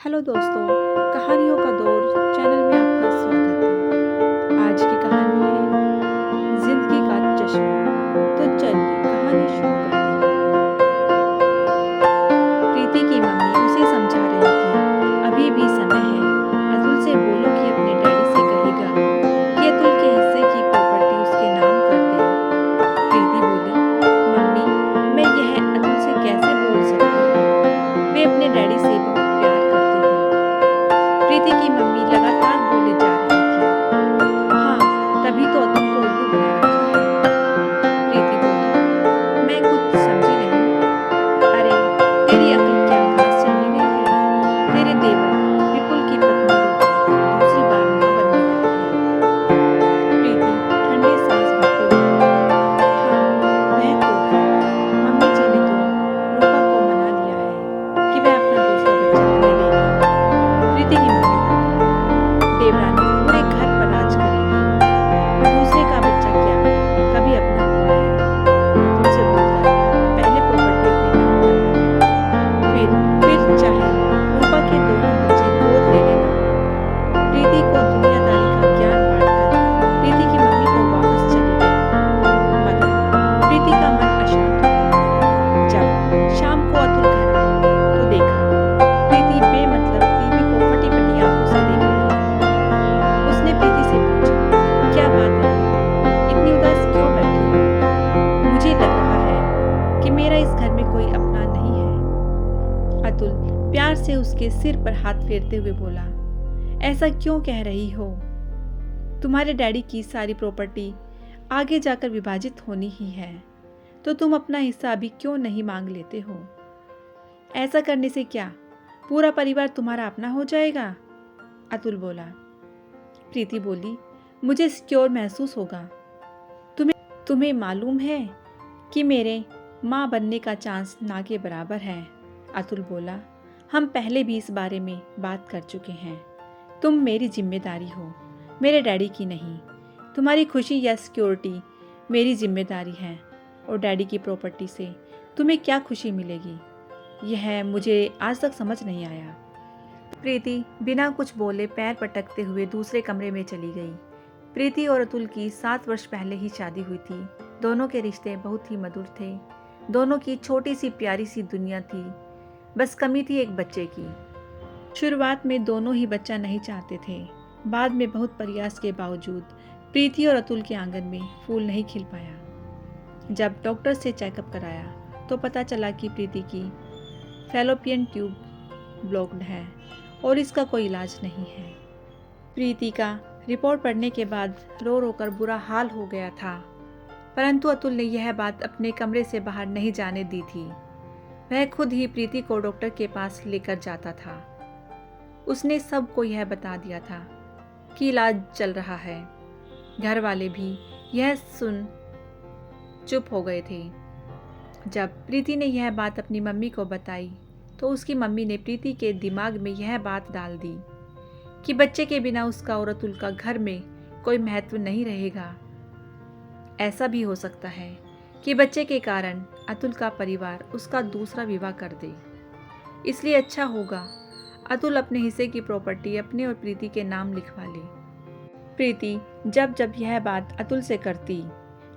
Hello दोस्तों, कहानियों का दौर चैनल में आपका स्वागत है। आज की कहानी है जिंदगी का चश्मा। तो चलिए कहानी शुरू करते हैं। प्रीति की मम्मी उसे समझा रही थी, अभी भी समय है। अतुल से बोलो कि अपने डैडी से कहेगा कि अतुल के हिस्से की प्रॉपर्टी उसके नाम कर दे। प्रीति बोली, मम्मी मैं यह अतुल से कैसे बोल सकती हूँ? वे अपने डैडी से बहुत प्यार करते हैं। प्रीति की मम्मी लगातार बोले जा रही थी, हाँ, तभी तो अतुल को उल्लू बना रखा है। प्रीति बोली, मैं कुछ समझी नहीं। अरे, तेरी अकल क्या घास चढ़ने गई है? तेरे देवर विपुल की पत्नी रूपा दूसरी बार माँ बनने वाली है। प्रीति ठंडी सांस भरते हुए बोली, हाँ, वह तो है। मम्मी जी ने तो रूपा को मना लिया है कि वह अपना दूसरा बच्चा हमें देगी। प्रीति की मम्मी बोली, देवरानी पूरे घर पर राज करेगी। दूसरे का बच्चा क्या, कभी अपना हुआ है? अतुल से बोलकर पहले प्रॉपर्टी अपने नाम करवा ले, फिर चाहे रूपा के दोनों बच्चे गोद ले लेना। प्रीति को दुनियादारी का ज्ञान बांटकर प्रीति की मम्मी तो वापस चली गई, मगर प्रीति का मन अशांत हो गया। जब शाम को अतुल घर आया तो देखा प्रीति बेमतलब टीवी को फटी फटी आंखों से देख रही है। उसने प्रीति से पूछा, क्या बात है प्रीति, इतनी उदास क्यों बैठी हो? मुझे लग रहा है कि मेरा इस घर में कोई अपना नहीं है। अतुल प्यार से उसके सिर पर हाथ फेरते हुए बोला, ऐसा क्यों कह रही हो? तुम्हारे डैडी की सारी प्रॉपर्टी आगे जाकर विभाजित होनी ही है, तो तुम अपना हिस्सा अभी क्यों नहीं मांग लेते हो? ऐसा करने से क्या पूरा परिवार तुम्हारा अपना हो जाएगा? अतुल बोला। प्रीति बोली, मुझे सिक्योर महसूस होगा। तुम्हें मालूम है कि मेरे माँ बनने का चांस ना के बराबर है। अतुल बोला, हम पहले भी इस बारे में बात कर चुके हैं। तुम मेरी जिम्मेदारी हो, मेरे डैडी की नहीं। तुम्हारी खुशी या सिक्योरिटी मेरी जिम्मेदारी है, और डैडी की प्रॉपर्टी से तुम्हें क्या खुशी मिलेगी, यह मुझे आज तक समझ नहीं आया। प्रीति बिना कुछ बोले पैर पटकते हुए दूसरे कमरे में चली गई। प्रीति और अतुल की 7 वर्ष पहले ही शादी हुई थी। दोनों के रिश्ते बहुत ही मधुर थे। दोनों की छोटी सी प्यारी सी दुनिया थी। बस कमी थी एक बच्चे की। शुरुआत में दोनों ही बच्चा नहीं चाहते थे। बाद में बहुत प्रयास के बावजूद प्रीति और अतुल के आंगन में फूल नहीं खिल पाया। जब डॉक्टर से चेकअप कराया तो पता चला कि प्रीति की फैलोपियन ट्यूब ब्लॉक्ड है और इसका कोई इलाज नहीं है। प्रीति का रिपोर्ट पढ़ने के बाद रो रो कर बुरा हाल हो गया था, परंतु अतुल ने यह बात अपने कमरे से बाहर नहीं जाने दी थी। वह खुद ही प्रीति को डॉक्टर के पास लेकर जाता था। उसने सबको यह बता दिया था कि इलाज चल रहा है। घर वाले भी यह सुन चुप हो गए थे। जब प्रीति ने यह बात अपनी मम्मी को बताई तो उसकी मम्मी ने प्रीति के दिमाग में यह बात डाल दी कि बच्चे के बिना उसका और अतुल का घर में कोई महत्व नहीं रहेगा। ऐसा भी हो सकता है कि बच्चे के कारण अतुल का परिवार उसका दूसरा विवाह कर दे। इसलिए अच्छा होगा अतुल अपने हिस्से की प्रॉपर्टी अपने और प्रीति के नाम लिखवा ले। प्रीति जब जब यह बात अतुल से करती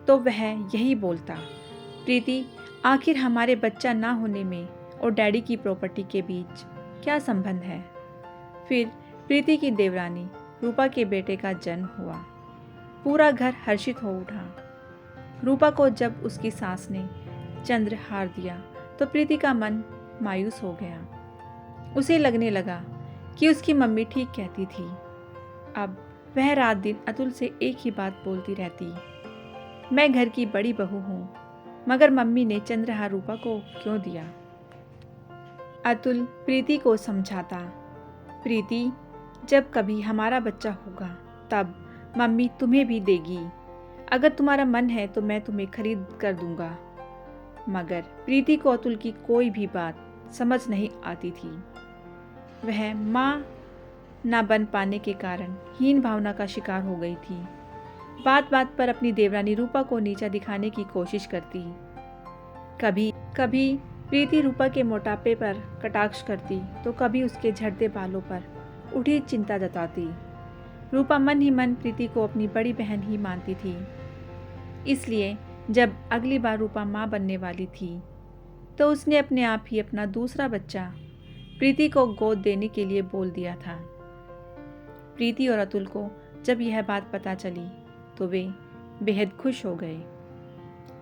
तो वह यही बोलता, प्रीति आखिर हमारे बच्चा ना होने में और डैडी की प्रॉपर्टी के बीच क्या संबंध है? फिर प्रीति की देवरानी रूपा के बेटे का जन्म हुआ। पूरा घर हर्षित हो उठा। रूपा को जब उसकी सास ने चंद्रहार दिया तो प्रीति का मन मायूस हो गया। उसे लगने लगा कि उसकी मम्मी ठीक कहती थी। अब वह रात दिन अतुल से एक ही बात बोलती रहती, मैं घर की बड़ी बहू हूँ, मगर मम्मी ने चंद्रहार रूपा को क्यों दिया? अतुल प्रीति को समझाता, प्रीति जब कभी हमारा बच्चा होगा तब मम्मी तुम्हें भी देगी। अगर तुम्हारा मन है तो मैं तुम्हें खरीद कर दूंगा। मगर प्रीति को अतुल की कोई भी बात समझ नहीं आती थी। वह माँ ना बन पाने के कारण हीन भावना का शिकार हो गई थी। बात बात पर अपनी देवरानी रूपा को नीचा दिखाने की कोशिश करती। कभी कभी प्रीति रूपा के मोटापे पर कटाक्ष करती तो कभी उसके झड़ते बालों पर उठी चिंता जताती। रूपा मन ही मन प्रीति को अपनी बड़ी बहन ही मानती थी। इसलिए जब अगली बार रूपा माँ बनने वाली थी तो उसने अपने आप ही अपना दूसरा बच्चा प्रीति को गोद देने के लिए बोल दिया था। प्रीति और अतुल को जब यह बात पता चली तो वे बेहद खुश हो गए।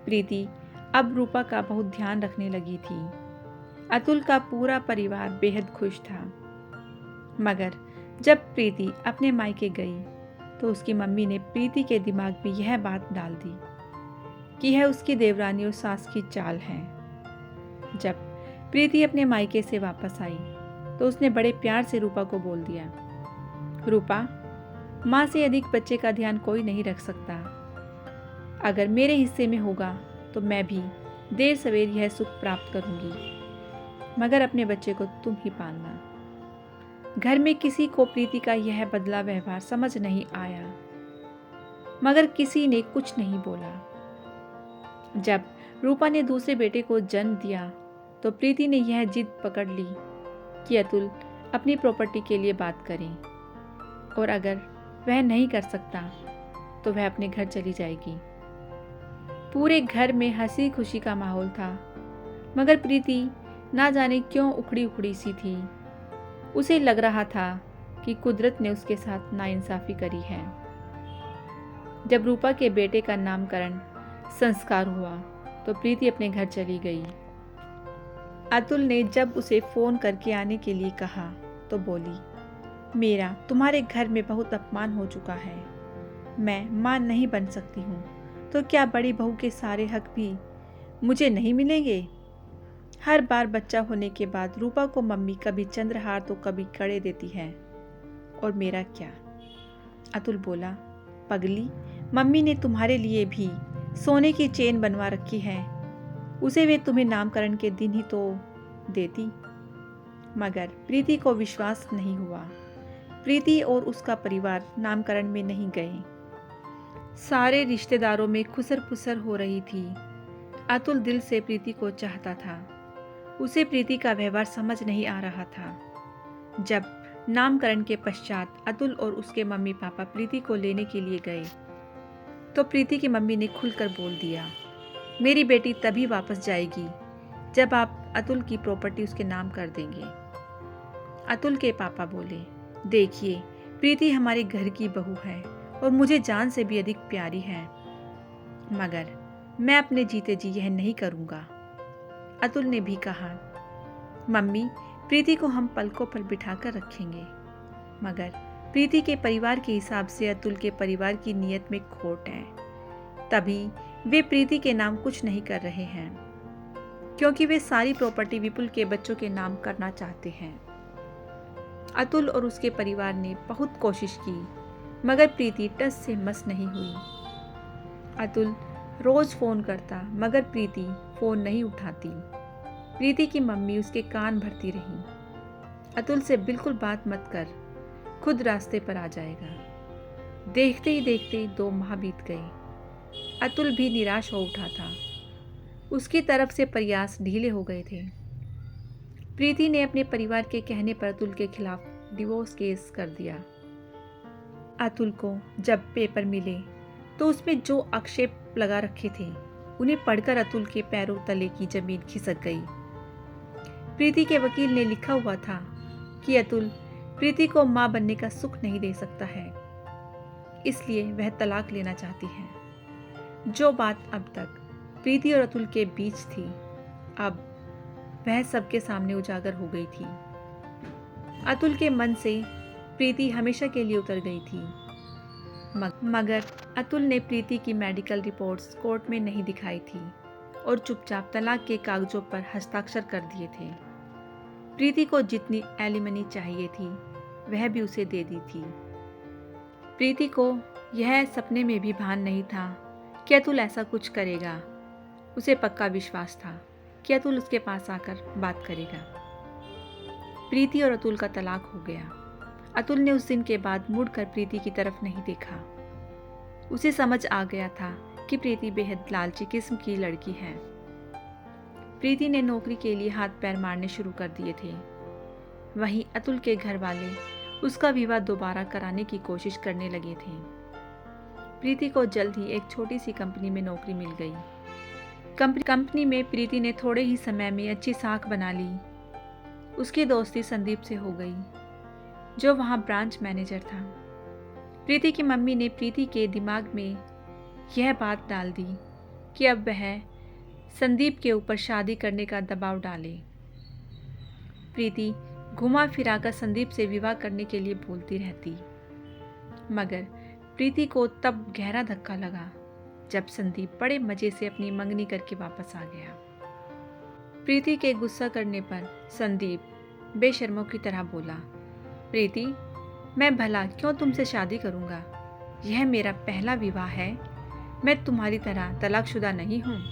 प्रीति अब रूपा का बहुत ध्यान रखने लगी थी। अतुल का पूरा परिवार बेहद खुश था। मगर जब प्रीति अपने मायके गई तो उसकी मम्मी ने प्रीति के दिमाग में यह बात डाल दी कि यह उसकी देवरानी और सास की चाल है। जब प्रीति अपने मायके से वापस आई तो उसने बड़े प्यार से रूपा को बोल दिया, रूपा, माँ से अधिक बच्चे का ध्यान कोई नहीं रख सकता। अगर मेरे हिस्से में होगा तो मैं भी देर सवेर यह सुख प्राप्त करूंगी, मगर अपने बच्चे को तुम ही पालना। घर में किसी को प्रीति का यह बदला व्यवहार समझ नहीं आया, मगर किसी ने कुछ नहीं बोला। जब रूपा ने दूसरे बेटे को जन्म दिया तो प्रीति ने यह जिद पकड़ ली कि अतुल अपनी प्रॉपर्टी के लिए बात करे, और अगर वह नहीं कर सकता तो वह अपने घर चली जाएगी। पूरे घर में हंसी खुशी का माहौल था, मगर प्रीति ना जाने क्यों उखड़ी उखड़ी सी थी। उसे लग रहा था कि कुदरत ने उसके साथ नाइंसाफी करी है। जब रूपा के बेटे का नामकरण संस्कार हुआ तो प्रीति अपने घर चली गई। अतुल ने जब उसे फोन करके आने के लिए कहा तो बोली, मेरा तुम्हारे घर में बहुत अपमान हो चुका है। मैं मां नहीं बन सकती हूँ तो क्या बड़ी बहू के सारे हक भी मुझे नहीं मिलेंगे? हर बार बच्चा होने के बाद रूपा को मम्मी कभी चंद्रहार तो कभी कड़े देती है, और मेरा क्या? अतुल बोला, पगली, मम्मी ने तुम्हारे लिए भी सोने की चेन बनवा रखी है, उसे वे तुम्हें नामकरण के दिन ही तो देती। मगर प्रीति को विश्वास नहीं हुआ। प्रीति और उसका परिवार नामकरण में नहीं गए। सारे रिश्तेदारों में खुसर पुसर हो रही थी। अतुल दिल से प्रीति को चाहता था। उसे प्रीति का व्यवहार समझ नहीं आ रहा था। जब नामकरण के पश्चात अतुल और उसके मम्मी पापा प्रीति को लेने के लिए गए तो प्रीति की मम्मी ने खुलकर बोल दिया, मेरी बेटी तभी वापस जाएगी जब आप अतुल की प्रॉपर्टी उसके नाम कर देंगे। अतुल के पापा बोले, देखिए, प्रीति हमारे घर की बहू है और मुझे जान से भी अधिक प्यारी है, मगर मैं अपने जीते जी यह नहीं करूँगा। अतुल ने भी कहा, मम्मी, प्रीति को हम पलकों पर बिठाकर रखेंगे, मगर प्रीति के परिवार के हिसाब से अतुल के परिवार की नीयत में खोट है, तभी वे प्रीति के नाम कुछ नहीं कर रहे हैं, क्योंकि वे सारी प्रॉपर्टी विपुल के बच्चों के नाम करना चाहते हैं। अतुल और उसके परिवार ने बहुत कोशिश की, मगर प्रीति टस से मस नहीं हुई। अतुल रोज फोन करता, मगर प्रीति फोन नहीं उठाती। प्रीति की मम्मी उसके कान भरती रही, अतुल से बिल्कुल बात मत कर, खुद रास्ते पर आ जाएगा। देखते ही देखते 2 माह बीत गए। अतुल भी निराश हो उठा था। उसकी तरफ से प्रयास ढीले हो गए थे। प्रीति ने अपने परिवार के कहने पर अतुल के खिलाफ डिवोर्स केस कर दिया। अतुल को जब पेपर मिले तो उसमें जो आक्षेप लगा रखे थे उन्हें पढ़कर अतुल के पैरों तले की जमीन खिसक गई। प्रीति के वकील ने लिखा हुआ था कि अतुल प्रीति को मां बनने का सुख नहीं दे सकता है, इसलिए वह तलाक लेना चाहती है। जो बात अब तक प्रीति और अतुल के बीच थी, अब वह सबके सामने उजागर हो गई थी। अतुल के मन से प्रीति हमेशा के लिए उतर गई थी, मगर अतुल ने प्रीति की मेडिकल रिपोर्ट्स कोर्ट में नहीं दिखाई थी और चुपचाप तलाक के कागजों पर हस्ताक्षर कर दिए थे। प्रीति को जितनी एलिमनी चाहिए थी वह भी उसे दे दी थी। प्रीति को यह सपने में भी भान नहीं था कि अतुल ऐसा कुछ करेगा। उसे पक्का विश्वास था कि अतुल उसके पास आकर बात करेगा। प्रीति और अतुल का तलाक हो गया। अतुल ने उस दिन के बाद मुड़कर प्रीति की तरफ नहीं देखा। उसे समझ आ गया था कि प्रीति बेहद लालची किस्म की लड़की है। प्रीति ने नौकरी के लिए हाथ पैर मारने शुरू कर दिए थे। वहीं अतुल के घर वाले उसका विवाह दोबारा कराने की कोशिश करने लगे थे। प्रीति को जल्द ही एक छोटी सी कंपनी में नौकरी मिल गई। कंपनी में प्रीति ने थोड़े ही समय में अच्छी साख बना ली। उसकी दोस्ती संदीप से हो गई, जो वहाँ ब्रांच मैनेजर था। प्रीति की मम्मी ने प्रीति के दिमाग में यह बात डाल दी कि अब वह संदीप के ऊपर शादी करने का दबाव डाले। प्रीति घुमा फिरा कर संदीप से विवाह करने के लिए बोलती रहती, मगर प्रीति को तब गहरा धक्का लगा जब संदीप बड़े मजे से अपनी मंगनी करके वापस आ गया। प्रीति के गुस्सा करने पर संदीप बेशर्मों की तरह बोला, प्रीति, मैं भला क्यों तुमसे शादी करूंगा? यह मेरा पहला विवाह है। मैं तुम्हारी तरह तलाकशुदा नहीं हूँ।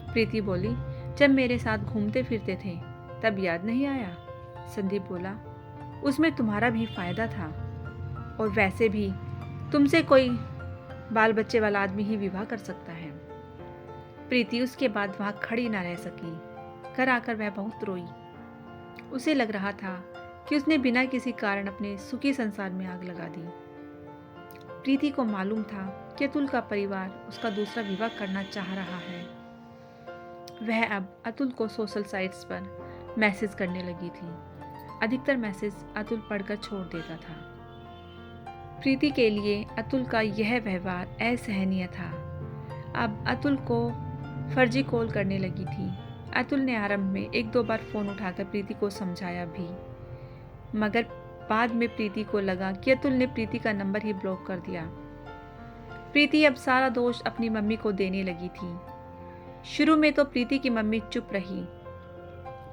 प्रीति बोली, जब मेरे साथ घूमते फिरते थे तब याद नहीं आया? संदीप बोला, उसमें तुम्हारा भी फायदा था, और वैसे भी तुमसे कोई बाल बच्चे वाला आदमी ही विवाह कर सकता है। प्रीति उसके बाद वहाँ खड़ी ना रह सकी। घर आकर वह बहुत रोई। उसे लग रहा था कि उसने बिना किसी कारण अपने सुखी संसार में आग लगा दी। प्रीति को मालूम था कि अतुल का परिवार उसका दूसरा विवाह करना चाह रहा है। वह अब अतुल को सोशल साइट्स पर मैसेज करने लगी थी। अधिकतर मैसेज अतुल पढ़कर छोड़ देता था। प्रीति के लिए अतुल का यह व्यवहार असहनीय था। अब अतुल को फर्जी कॉल करने लगी थी। अतुल ने आरंभ में 1-2 बार फ़ोन उठाकर प्रीति को समझाया भी, मगर बाद में प्रीति को लगा कि अतुल ने प्रीति का नंबर ही ब्लॉक कर दिया। प्रीति अब सारा दोष अपनी मम्मी को देने लगी थी। शुरू में तो प्रीति की मम्मी चुप रही,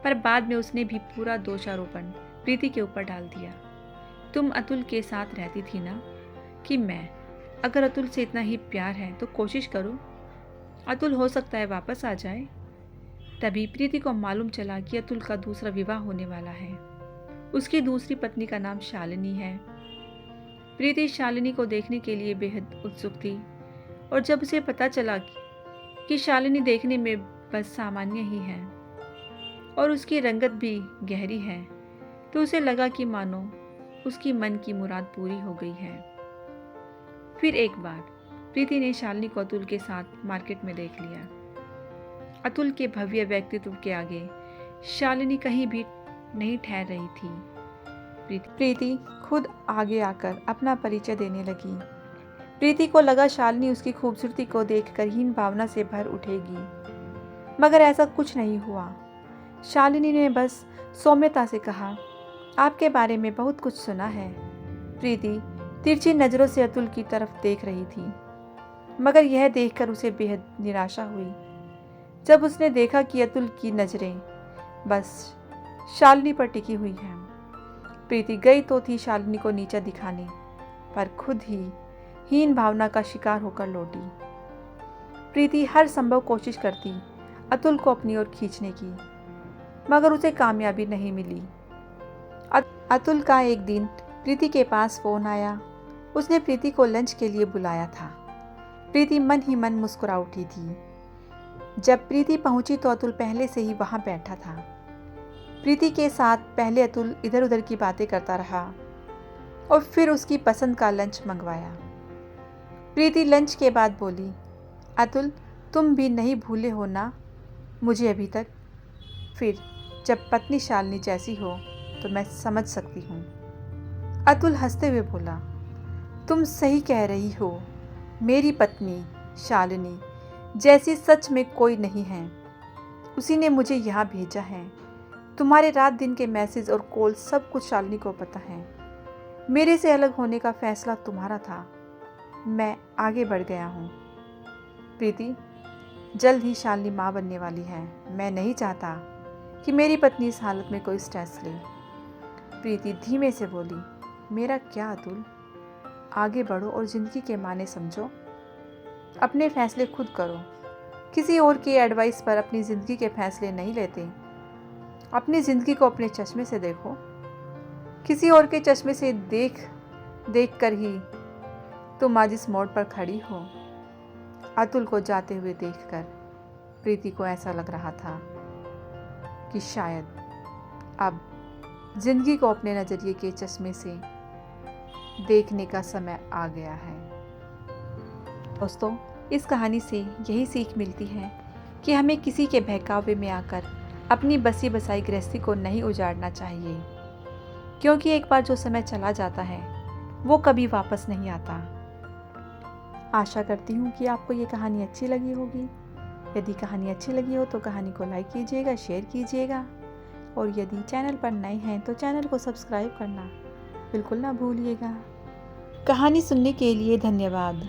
पर बाद में उसने भी पूरा दोषारोपण प्रीति के ऊपर डाल दिया। तुम अतुल के साथ रहती थी ना, कि मैं अगर अतुल से इतना ही प्यार है तो कोशिश करूं, अतुल हो सकता है वापस आ जाए। तभी प्रीति को मालूम चला कि अतुल का दूसरा विवाह होने वाला है। उसकी दूसरी पत्नी का नाम शालिनी है। प्रीति शालिनी को देखने के लिए बेहद उत्सुक थी, और जब उसे पता चला कि शालिनी देखने में बस सामान्य ही है और उसकी रंगत भी गहरी है, तो उसे लगा कि मानो उसकी मन की मुराद पूरी हो गई है। फिर एक बार प्रीति ने शालिनी को अतुल के साथ मार्केट में देख लिया। अतुल के भव्य व्यक्तित्व के आगे शालिनी कहीं भी नहीं ठहर रही थी। प्रीति खुद आगे आकर अपना परिचय देने लगी। प्रीति को लगा शालिनी उसकी खूबसूरती को देखकर हीन भावना से भर उठेगी, मगर ऐसा कुछ नहीं हुआ। शालिनी ने बस सौम्यता से कहा, आपके बारे में बहुत कुछ सुना है। प्रीति तिरछी नज़रों से अतुल की तरफ देख रही थी, मगर यह देखकर उसे बेहद निराशा हुई जब उसने देखा कि अतुल की नज़रें बस शालिनी पर टिकी हुई हैं। प्रीति गई तो थी शालिनी को नीचा दिखाने, पर खुद ही हीन भावना का शिकार होकर लौटी। प्रीति हर संभव कोशिश करती अतुल को अपनी ओर खींचने की, मगर उसे कामयाबी नहीं मिली। अतुल का एक दिन प्रीति के पास फ़ोन आया। उसने प्रीति को लंच के लिए बुलाया था। प्रीति मन ही मन मुस्कुरा उठी थी। जब प्रीति पहुंची तो अतुल पहले से ही वहां बैठा था। प्रीति के साथ पहले अतुल इधर उधर की बातें करता रहा और फिर उसकी पसंद का लंच मंगवाया। प्रीति लंच के बाद बोली, अतुल, तुम भी नहीं भूले हो ना मुझे अभी तक? फिर जब पत्नी शालिनी जैसी हो तो मैं समझ सकती हूँ। अतुल हंसते हुए बोला, तुम सही कह रही हो। मेरी पत्नी शालिनी जैसी सच में कोई नहीं है। उसी ने मुझे यहाँ भेजा है। तुम्हारे रात दिन के मैसेज और कॉल सब कुछ शालिनी को पता है। मेरे से अलग होने का फैसला तुम्हारा था। मैं आगे बढ़ गया हूँ। प्रीति, जल्द ही शालिनी माँ बनने वाली है। मैं नहीं चाहता कि मेरी पत्नी इस हालत में कोई स्ट्रेस ले। प्रीति धीमे से बोली, मेरा क्या अतुल, आगे बढ़ो और ज़िंदगी के माने समझो। अपने फैसले खुद करो। किसी और की एडवाइस पर अपनी ज़िंदगी के फैसले नहीं लेते। अपनी ज़िंदगी को अपने चश्मे से देखो। किसी और के चश्मे से देख कर ही तुम आज इस मोड़ पर खड़ी हो। अतुल को जाते हुए देखकर प्रीति को ऐसा लग रहा था कि शायद अब ज़िंदगी को अपने नज़रिए के चश्मे से देखने का समय आ गया है। दोस्तों, इस कहानी से यही सीख मिलती है कि हमें किसी के बहकावे में आकर अपनी बसी बसाई गृहस्थी को नहीं उजाड़ना चाहिए, क्योंकि एक बार जो समय चला जाता है वो कभी वापस नहीं आता। आशा करती हूँ कि आपको ये कहानी अच्छी लगी होगी। यदि कहानी अच्छी लगी हो तो कहानी को लाइक कीजिएगा, शेयर कीजिएगा, और यदि चैनल पर नए हैं तो चैनल को सब्सक्राइब करना बिल्कुल ना भूलिएगा। कहानी सुनने के लिए धन्यवाद।